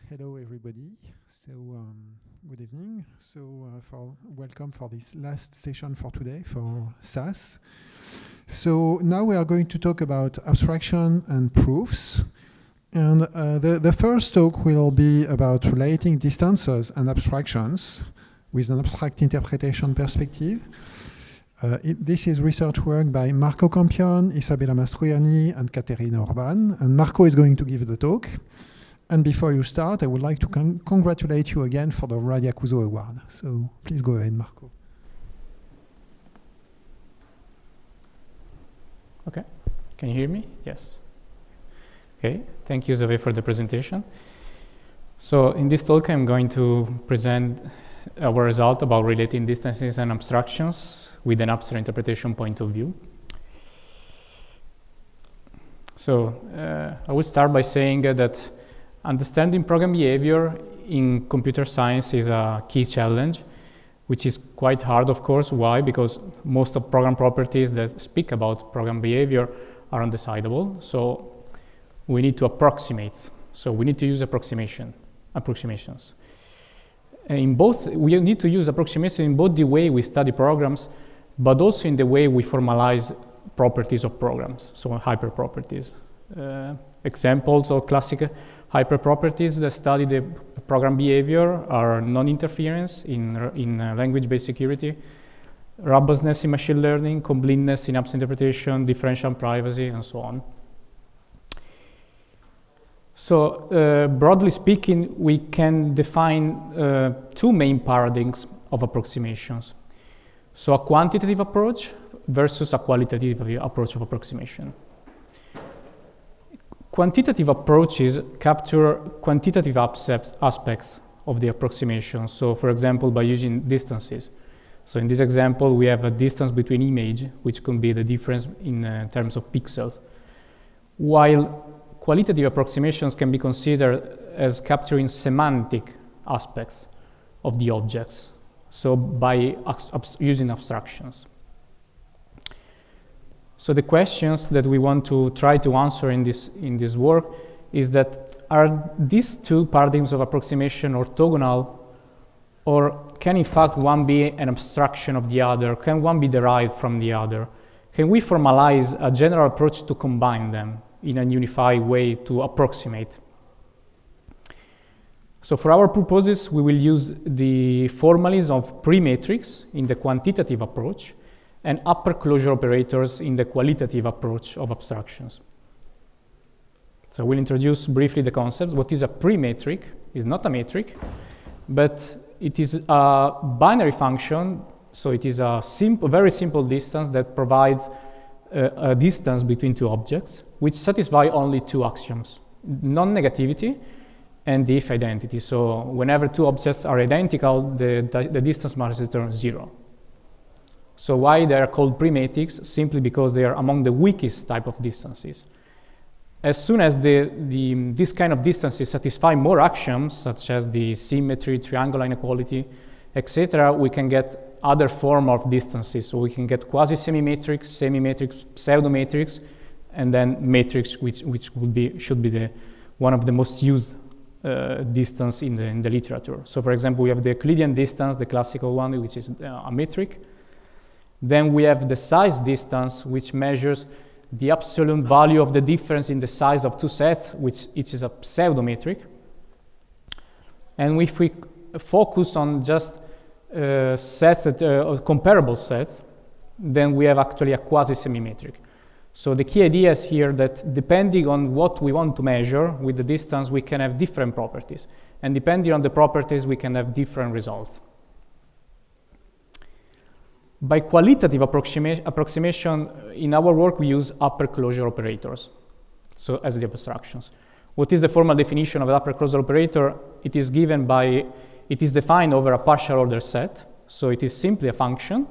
Hello everybody. So good evening. So welcome for this last session for today for SAS. So now we are going to talk about abstraction and proofs. And the first talk will be about relating distances and abstractions with an abstract interpretation perspective. This is research work by Marco Campion, Isabella Mastroeni, and Caterina Sorbonne. And Marco is going to give the talk. And before you start, I would like to congratulate you again for the Radiacuso Award. So please go ahead, Marco. Okay, can you hear me? Yes. Okay, thank you, Isabella, for the presentation. So in this talk, I'm going to present our result about relating distances and abstractions with an abstract interpretation point of view. So I will start by saying that understanding program behavior in computer science is a key challenge, which is quite hard, of course. Why? Because most of program properties that speak about program behavior are undecidable. So we need to approximate. So we need to use approximations. In both, we need to use approximations in both the way we study programs, but also in the way we formalize properties of programs, so hyperproperties. Examples of classic hyperproperties that study the program behavior are non-interference in language-based security, robustness in machine learning, completeness in abstract interpretation, differential privacy, and so on. So broadly speaking, we can define two main paradigms of approximations. So a quantitative approach versus a qualitative approach of approximation. Quantitative approaches capture quantitative aspects of the approximation. So for example, by using distances. So in this example, we have a distance between image, which can be the difference in terms of pixels. While qualitative approximations can be considered as capturing semantic aspects of the objects. So by using abstractions. So the questions that we want to try to answer in this work is that are these two paradigms of approximation orthogonal, or can in fact one be an abstraction of the other? Can one be derived from the other? Can we formalize a general approach to combine them in a unified way to approximate? So for our purposes, we will use the formalism of pre-matrix in the quantitative approach and upper closure operators in the qualitative approach of abstractions. So we'll introduce briefly the concept. What is a pre-matrix? It's not a metric, but it is a binary function. So it is a very simple distance that provides a distance between two objects, which satisfy only two axioms, non-negativity and the if identity. So whenever two objects are identical, the distance must return 0. So why they are called pre-matrix? Simply because they are among the weakest type of distances. As soon as this kind of distances satisfy more axioms, such as the symmetry, triangular inequality, etc., we can get other form of distances. So we can get quasi-semi-matrix, semi-matrix, pseudo-matrix, and then matrix, which should be one of the most used distance in the literature. So for example, we have the Euclidean distance, the classical one, which is a metric. Then we have the size distance, which measures the absolute value of the difference in the size of two sets, which each is a pseudo-metric. And if we focus on just sets that comparable sets, then we have actually a quasi-semi-metric. So the key idea is here that depending on what we want to measure with the distance, we can have different properties. And depending on the properties, we can have different results. By qualitative approximation, in our work, we use upper closure operators, so as the abstractions. What is the formal definition of an upper closure operator? It is defined over a partial order set, so it is simply a function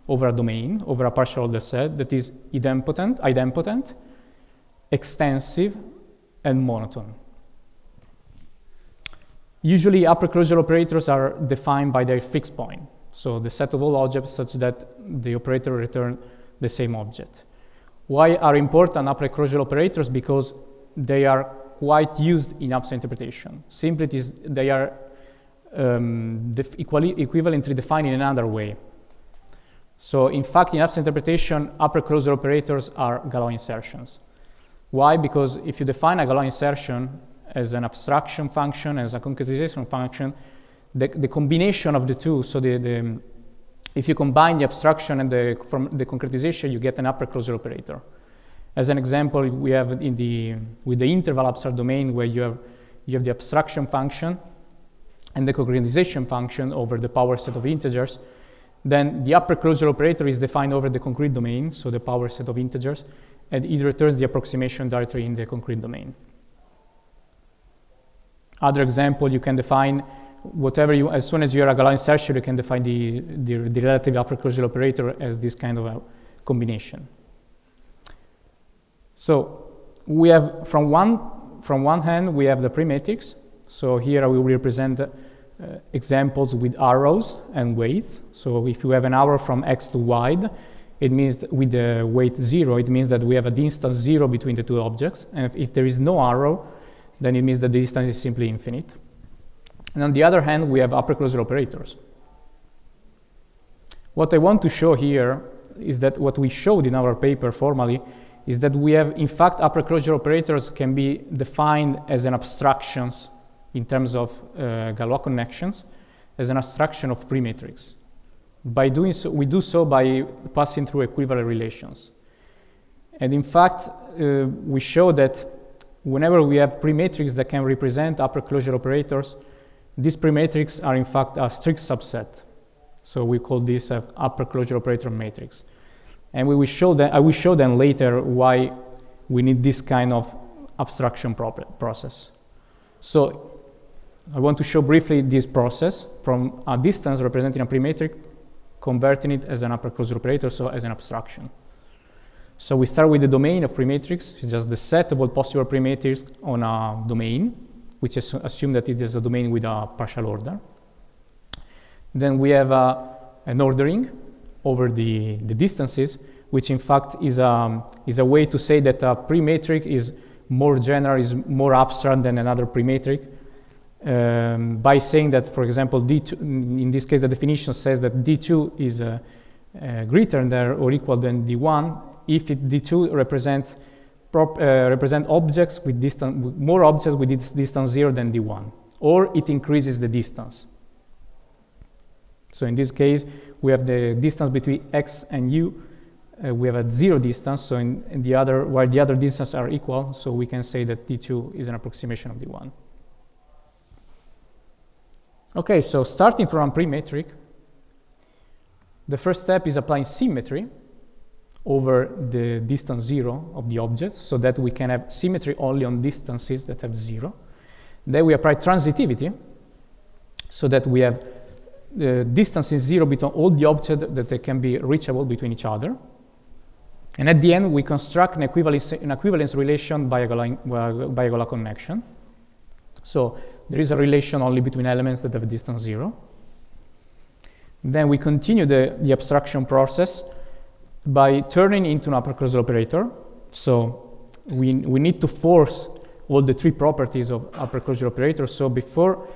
over a domain, over a partial order set that is idempotent, extensive, and monotone. Usually, upper closure operators are defined by their fixed point. So the set of all objects such that the operator returns the same object. Why are important upper closure operators? Because they are quite used in abstract interpretation. Simply, they are equivalently defined in another way. So in fact, in abstract interpretation, upper closure operators are Galois insertions. Why? Because if you define a Galois insertion as an abstraction function, as a concretization function, the combination of the two, so if you combine the abstraction and from the concretization, you get an upper closure operator. As an example, we have with the interval abstract domain, where you have the abstraction function and the concretization function over the power set of integers. Then the upper closure operator is defined over the concrete domain, so the power set of integers, and it returns the approximation directly in the concrete domain. Other example, you can define whatever as soon as you are a Galois insertion, you can define the relative upper closure operator as this kind of a combination. So we have from one hand we have the pre-matrix. So here I will represent examples with arrows and weights. So if you have an arrow from x to y, it means with the weight 0, it means that we have a distance 0 between the two objects. And if there is no arrow, then it means that the distance is simply infinite. And on the other hand, we have upper closure operators. What I want to show here is that what we showed in our paper formally is that we have, in fact, upper closure operators can be defined as an abstractions in terms of Galois connections, as an abstraction of pre-matrix. By doing so, we do so by passing through equivalent relations. And in fact, we show that whenever we have pre-matrix that can represent upper closure operators, these pre-matrix are in fact a strict subset. So we call this an upper closure operator matrix. And I will show them later why we need this kind of abstraction process. So I want to show briefly this process from a distance representing a pre-matrix, converting it as an upper closure operator, so as an abstraction. So we start with the domain of pre-matrix. It's just the set of all possible pre-matrix on a domain, which is assume that it is a domain with a partial order. Then we have an ordering over the distances, which in fact is a way to say that a pre-matrix is more general, is more abstract than another pre-matrix, by saying that, for example, D2, in this case, the definition says that D2 is greater than or equal than D1 if D2 represent objects with more objects with distance 0 than D1, or it increases the distance. So in this case, we have the distance between x and u. We have a 0 distance, so while the other distances are equal, so we can say that D2 is an approximation of D1. Okay, so starting from a pre-matrix, the first step is applying symmetry over the distance 0 of the object, so that we can have symmetry only on distances that have 0. Then we apply transitivity, so that we have the distance is 0 between all the objects that can be reachable between each other. And at the end, we construct an equivalence relation by a Galois connection. So there is a relation only between elements that have a distance 0. Then we continue the abstraction process by turning into an upper closure operator. So we need to force all the three properties of upper closure operator. So before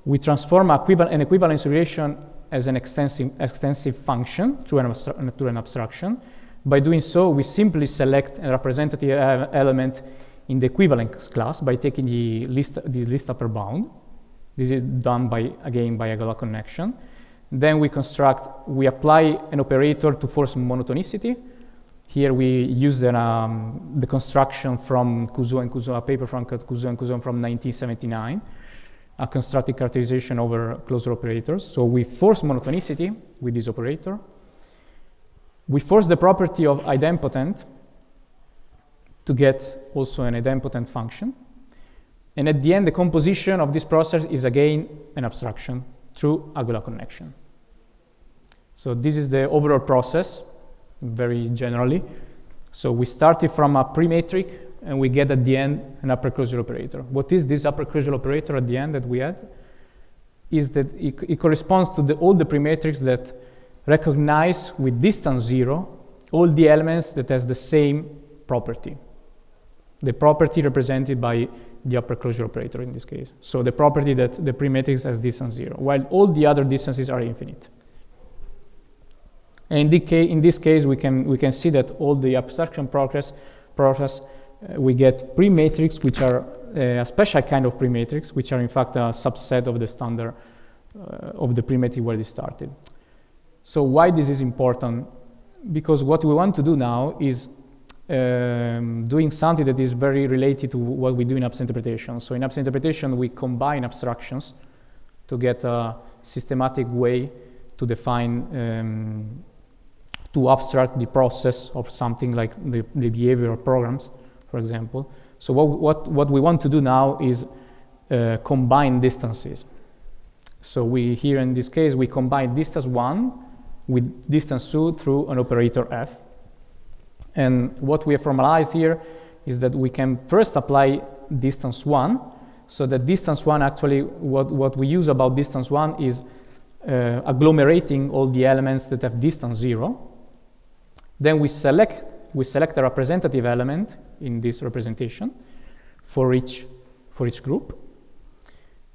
we transform an equivalence relation as an extensive function through an abstraction. By doing so, we simply select a representative element in the equivalence class by taking the list upper bound. This is done again by a Galois connection. Then we apply an operator to force monotonicity. Here we use the construction from Couzeau and Couzeau, a paper from Couzeau and Couzeau from 1979, a constructed characterization over closure operators. So we force monotonicity with this operator. We force the property of idempotent to get also an idempotent function. And at the end, the composition of this process is again an abstraction through a Galois connection. So this is the overall process, very generally. So we started from a pre-matrix, and we get at the end an upper closure operator. What is this upper closure operator at the end that we had? Is that it corresponds to all the pre-matrix that recognize with distance 0 all the elements that has the same property. The property represented by the upper closure operator in this case. So the property that the pre-matrix has distance 0, while all the other distances are infinite. And in this case, we can see that all the abstraction process we get pre-matrix, which are a special kind of pre-matrix, which are in fact a subset of the standard of the pre-matrix where they started. So why this is important? Because what we want to do now is doing something that is very related to what we do in abstract interpretation. So in abstract interpretation, we combine abstractions to get a systematic way to define, to abstract the process of something like the behavioral programs, for example. So what we want to do now is combine distances. So here in this case, we combine distance 1 with distance 2 through an operator f. And what we have formalized here is that we can first apply distance 1. So that distance 1, actually, what we use about distance 1 is agglomerating all the elements that have distance 0. Then we select a representative element in this representation for each group.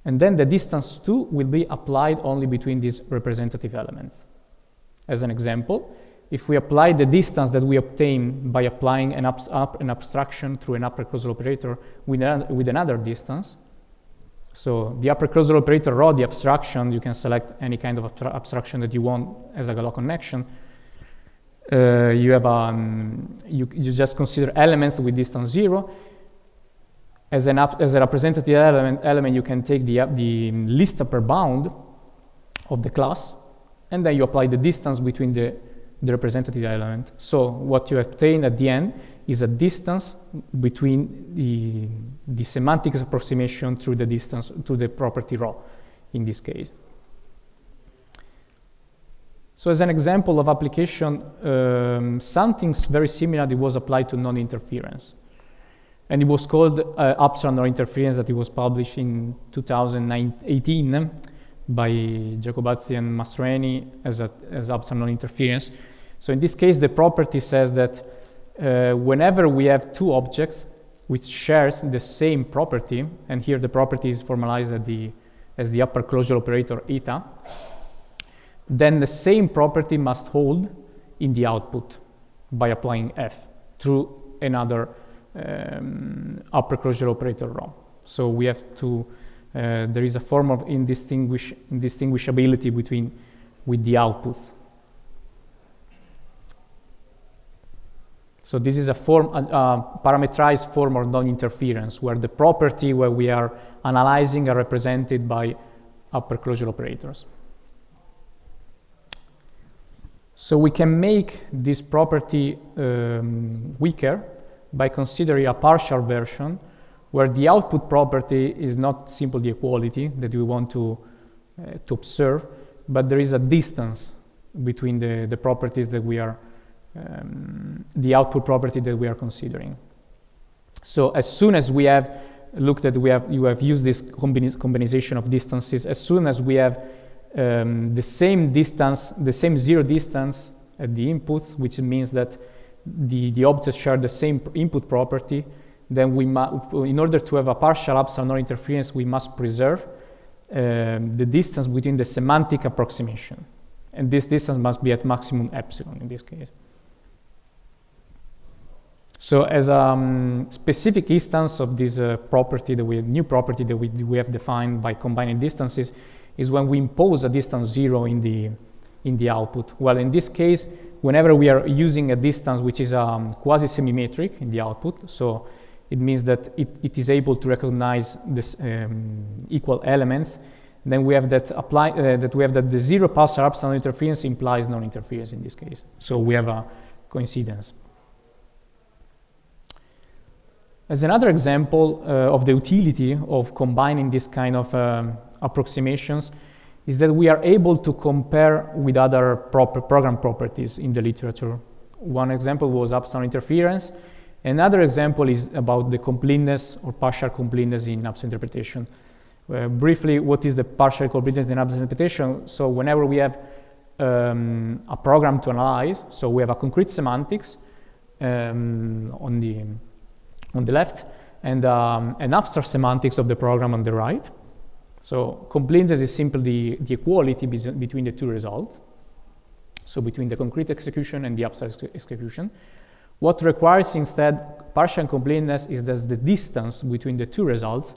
And then the distance 2 will be applied only between these representative elements. As an example, if we apply the distance that we obtain by applying an abstraction through an upper closure operator with another distance, so the upper closure operator rho, the abstraction, you can select any kind of abstraction that you want as a Galois connection. You just consider elements with distance 0. As a representative element, you can take the list upper bound of the class, and then you apply the distance between the representative element. So what you obtain at the end is a distance between the semantic approximation through the distance to the property rho in this case. So as an example of application, something very similar that was applied to non-interference. And it was called abstract non-interference, that it was published in 2018 by Jacobazzi and Mastroeni as abstract non-interference. So in this case, the property says that whenever we have two objects which shares the same property, and here the property is formalized as the upper closure operator eta, then the same property must hold in the output by applying f through another upper closure operator rho. So we have to, there is a form of indistinguishability with the outputs. So this is a parameterized form of non-interference, where the property where we are analyzing are represented by upper closure operators. So we can make this property weaker by considering a partial version where the output property is not simply the equality that we want to observe, but there is a distance between the properties that we are, the output property that we are considering. So as soon as we have looked at, you have used this combination of distances, as soon as we have the same distance, the same zero distance at the inputs, which means that the objects share the same input property, then in order to have a partial abstract non-interference, we must preserve the distance between the semantic approximation. And this distance must be at maximum epsilon in this case. So as a specific instance of this property, new property that we have defined by combining distances, is when we impose a distance 0 in the output. Well, in this case, whenever we are using a distance which is quasi-symmetric in the output, so it means that it is able to recognize this equal elements, then we have that the zero partial abstract non-interference implies non-interference in this case. So we have a coincidence. As another example of the utility of combining this kind of approximations is that we are able to compare with other program properties in the literature. One example was abstract interference. Another example is about the completeness or partial completeness in abstract interpretation. Briefly, what is the partial completeness in abstract interpretation? So whenever we have a program to analyze, so we have a concrete semantics on the left, and an abstract semantics of the program on the right. So completeness is simply the equality between the two results, so between the concrete execution and the abstract execution. What requires instead partial completeness is that the distance between the two results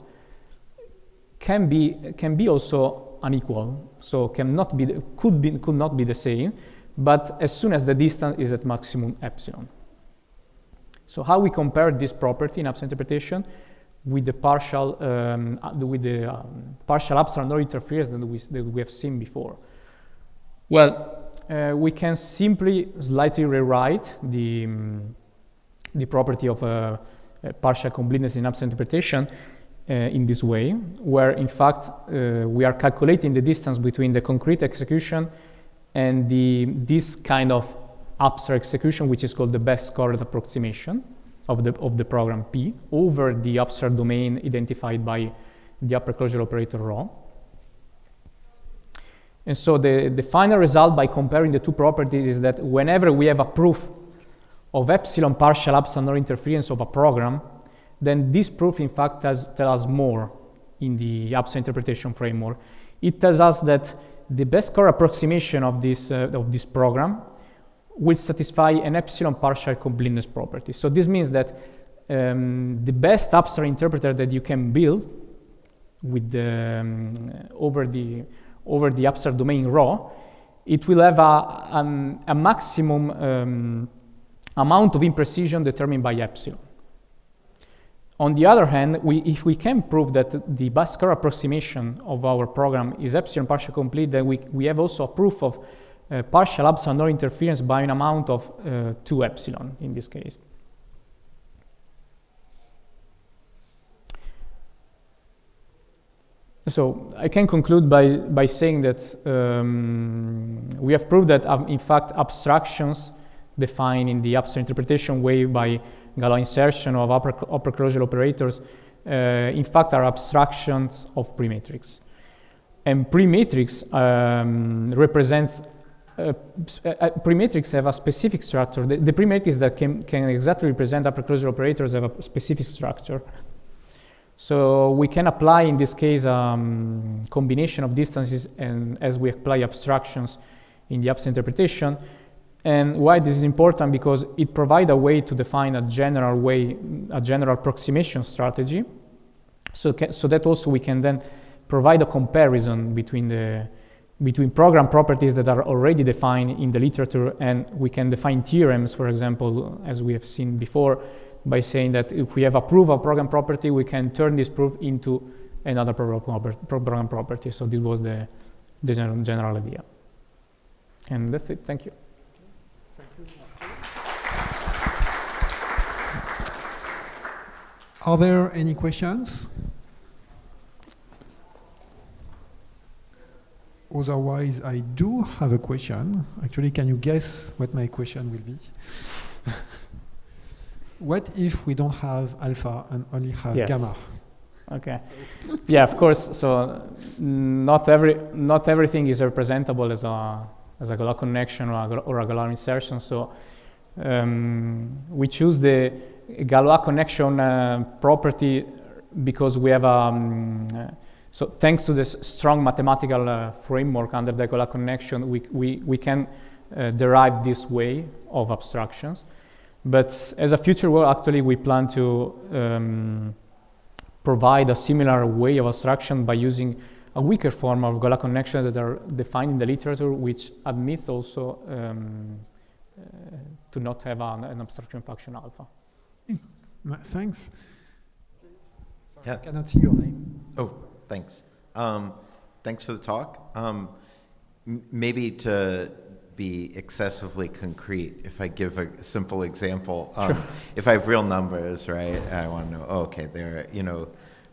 can be also unequal, so could not be the same, but as soon as the distance is at maximum epsilon. So how we compare this property in abstract interpretation with the partial abstract non-interference that we have seen before? Well, we can simply slightly rewrite the property of partial completeness in abstract interpretation in this way, where in fact we are calculating the distance between the concrete execution and this kind of abstract execution, which is called the best scored approximation of the program P over the abstract domain identified by the upper closure operator ρ. And so the final result by comparing the two properties is that whenever we have a proof of epsilon partial abstract non-interference of a program, then this proof in fact tells us more in the abstract interpretation framework. It tells us that the best score approximation of this program will satisfy an epsilon partial completeness property. So this means that the best abstract interpreter that you can build with over the abstract domain ρ, it will have a maximum amount of imprecision determined by epsilon. On the other hand, if we can prove that the best score approximation of our program is epsilon partial complete, then we have also a proof of partial abstract non-interference by an amount of 2 epsilon in this case. So I can conclude by saying that we have proved that in fact abstractions defined in the abstract interpretation way by Galois insertion of upper closure operators in fact are abstractions of pre-matrix. And pre-matrix represents pre-matrix have a specific structure. The pre-matrix that can exactly represent upper closure operators have a specific structure. So we can apply in this case combination of distances and as we apply abstractions in the abstract interpretation. And why this is important? Because it provides a way to define a general approximation strategy. So that also we can then provide a comparison between program properties that are already defined in the literature, and we can define theorems, for example, as we have seen before, by saying that if we have a proof of program property, we can turn this proof into another program property. So this was the general idea. And that's it. Thank you. Thank you. Are there any questions? Otherwise, I do have a question. Actually, can you guess what my question will be? What if we don't have alpha and only have gamma? Okay. Yeah, of course. So not everything is representable as a Galois connection or a Galois insertion. So we choose the Galois connection property because we have so thanks to this strong mathematical framework under the Galois connection, we can derive this way of abstractions. But as a future work, actually, we plan to provide a similar way of abstraction by using a weaker form of Galois connection that are defined in the literature, which admits also to not have an abstraction function alpha. Thanks. Sorry, yeah. I cannot see your name. Oh, thanks. Thanks for the talk. Maybe to be excessively concrete, if I give a simple example, Sure. If I have real numbers, right, I want to know, oh, okay, they're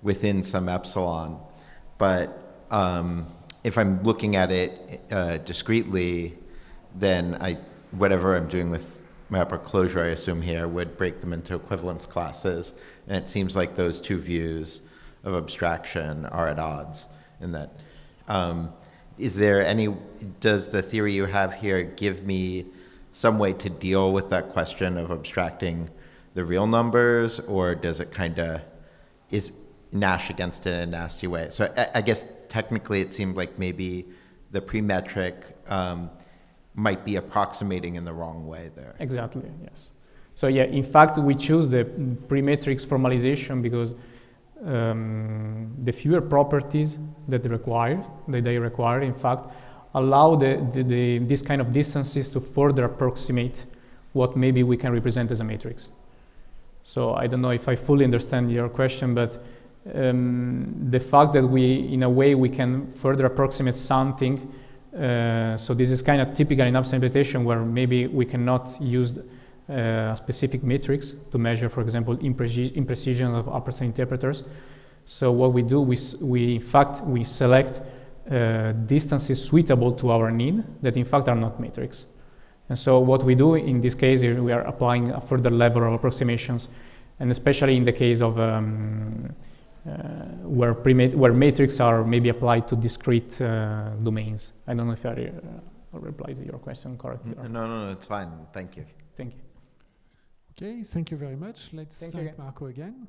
within some epsilon, but if I'm looking at it discretely, then whatever I'm doing with my upper closure, I assume here, would break them into equivalence classes, and it seems like those two views of abstraction are at odds in that. Does the theory you have here give me some way to deal with that question of abstracting the real numbers, or does it kind of is gnash against it in a nasty way. So I guess technically it seemed like maybe the pre-metric might be approximating in the wrong way there. Exactly, yes. So yeah, in fact, we choose the pre-matrix formalization because the fewer properties that they require, in fact, allow this kind of distances to further approximate what maybe we can represent as a matrix. So I don't know if I fully understand your question, but the fact that in a way, we can further approximate something. So this is kind of typical in upper interpretation where maybe we cannot use a specific matrix to measure, for example, imprecision of upper interpreters. So what we do, we select distances suitable to our need that in fact are not matrix. And so what we do in this case, we are applying a further level of approximations, and especially in the case of where matrix are maybe applied to discrete domains. I don't know if I replied to your question correctly. No, it's fine. Thank you. Thank you. Okay, thank you very much. Let's Thank thank you. Marco again.